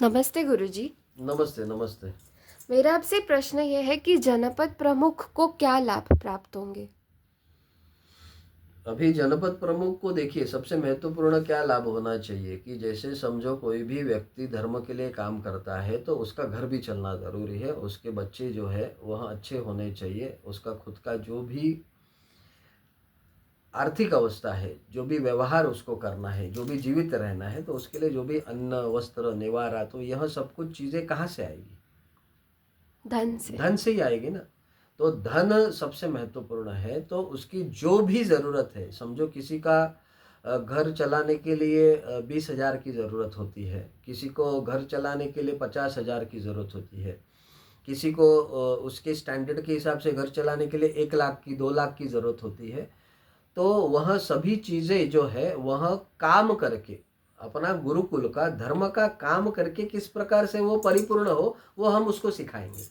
नमस्ते गुरुजी। नमस्ते नमस्ते। मेरा आपसे प्रश्न यह है कि जनपद प्रमुख को क्या लाभ प्राप्त होंगे? अभी जनपद प्रमुख को देखिए, सबसे महत्वपूर्ण क्या लाभ होना चाहिए कि जैसे समझो कोई भी व्यक्ति धर्म के लिए काम करता है तो उसका घर भी चलना ज़रूरी है, उसके बच्चे जो है वह अच्छे होने चाहिए, उसका खुद का जो भी आर्थिक अवस्था है, जो भी व्यवहार उसको करना है, जो भी जीवित रहना है, तो उसके लिए जो भी अन्न वस्त्र निवारा, तो यह सब कुछ चीज़ें कहाँ से आएगी? धन से। धन से ही आएगी ना। तो धन सबसे महत्वपूर्ण है, तो उसकी जो भी ज़रूरत है, समझो किसी का घर चलाने के लिए 20,000 की ज़रूरत होती है, किसी को घर चलाने के लिए 50,000 की ज़रूरत होती है, किसी को उसके स्टैंडर्ड के हिसाब से घर चलाने के लिए 1 लाख की 2 लाख की ज़रूरत होती है। तो वह सभी चीज़ें जो है वह काम करके, अपना गुरुकुल का धर्म का काम करके किस प्रकार से वो परिपूर्ण हो, वो हम उसको सिखाएंगे।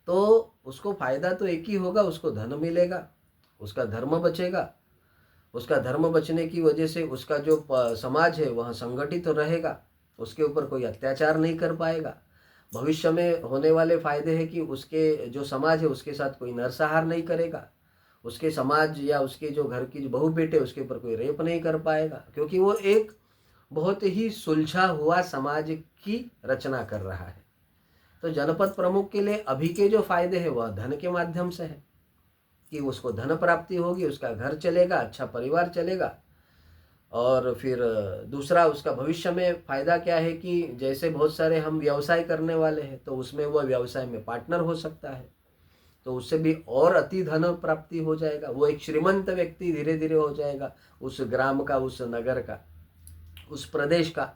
तो उसको फायदा तो एक ही होगा, उसको धन मिलेगा, उसका धर्म बचेगा, उसका धर्म बचने की वजह से उसका जो समाज है वह संगठित तो रहेगा, उसके ऊपर कोई अत्याचार नहीं कर पाएगा। भविष्य में होने वाले फायदे हैं कि उसके जो समाज है उसके साथ कोई नरसंहार नहीं करेगा, उसके समाज या उसके जो घर की जो बहू बेटे उसके ऊपर कोई रेप नहीं कर पाएगा, क्योंकि वो एक बहुत ही सुलझा हुआ समाज की रचना कर रहा है। तो जनपद प्रमुख के लिए अभी के जो फायदे हैं वह धन के माध्यम से है कि उसको धन प्राप्ति होगी, उसका घर चलेगा, अच्छा परिवार चलेगा। और फिर दूसरा उसका भविष्य में फायदा क्या है कि जैसे बहुत सारे हम व्यवसाय करने वाले हैं तो उसमें वह व्यवसाय में पार्टनर हो सकता है, तो उससे भी और अति धन प्राप्ति हो जाएगा, वो एक श्रीमंत व्यक्ति धीरे धीरे हो जाएगा, उस ग्राम का, उस नगर का, उस प्रदेश का।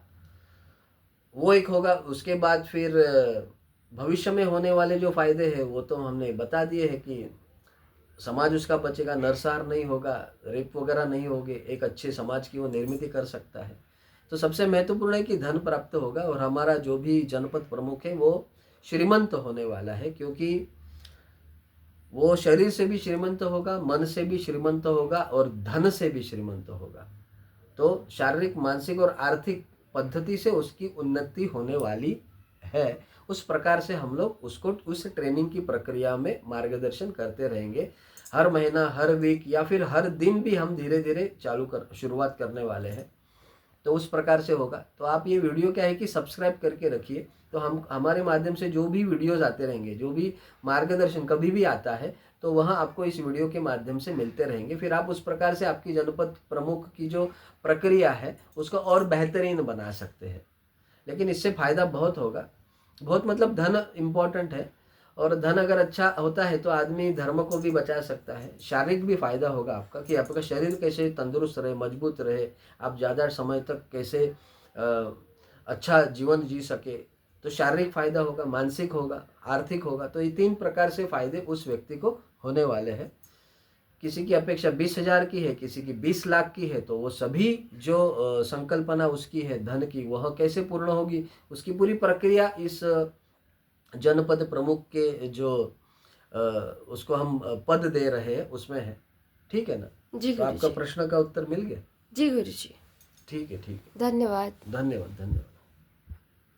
वो एक होगा। उसके बाद फिर भविष्य में होने वाले जो फायदे हैं वो तो हमने बता दिए हैं कि समाज उसका बचेगा, नरसंहार नहीं होगा, रेप वगैरह नहीं होंगे, एक अच्छे समाज की वो निर्मित कर सकता है। तो सबसे महत्वपूर्ण है कि धन प्राप्त होगा और हमारा जो भी जनपद प्रमुख है वो श्रीमंत होने वाला है, क्योंकि वो शरीर से भी श्रीमंत होगा, मन से भी श्रीमंत होगा और धन से भी श्रीमंत होगा। तो शारीरिक, मानसिक और आर्थिक पद्धति से उसकी उन्नति होने वाली है। उस प्रकार से हम लोग उसको उस ट्रेनिंग की प्रक्रिया में मार्गदर्शन करते रहेंगे। हर महीना, हर वीक या फिर हर दिन भी हम धीरे धीरे शुरुआत करने वाले हैं। तो उस प्रकार से होगा। तो आप ये वीडियो क्या है कि सब्सक्राइब करके रखिए, तो हम हमारे माध्यम से जो भी वीडियोज़ आते रहेंगे, जो भी मार्गदर्शन कभी भी आता है तो वहाँ आपको इस वीडियो के माध्यम से मिलते रहेंगे। फिर आप उस प्रकार से आपकी जनपद प्रमुख की जो प्रक्रिया है उसको और बेहतरीन बना सकते हैं। लेकिन इससे फ़ायदा बहुत होगा, बहुत मतलब धन इम्पोर्टेंट है, और धन अगर अच्छा होता है तो आदमी धर्म को भी बचा सकता है। शारीरिक भी फायदा होगा आपका कि आपका शरीर कैसे तंदुरुस्त रहे, मजबूत रहे, आप ज़्यादा समय तक कैसे अच्छा जीवन जी सके। तो शारीरिक फायदा होगा, मानसिक होगा, आर्थिक होगा। तो ये 3 प्रकार से फायदे उस व्यक्ति को होने वाले हैं। किसी की अपेक्षा 20,000 की है, किसी की 20 लाख की है, तो वो सभी जो संकल्पना उसकी है धन की, वह कैसे पूर्ण होगी, उसकी पूरी प्रक्रिया इस जनपद प्रमुख के जो उसको हम पद दे रहे हैं उसमें है। ठीक है ना? जी तो आपका गुरुजी। प्रश्न का उत्तर मिल गया? जी गुरुजी। ठीक है, ठीक है। धन्यवाद। धन्यवाद, धन्यवाद।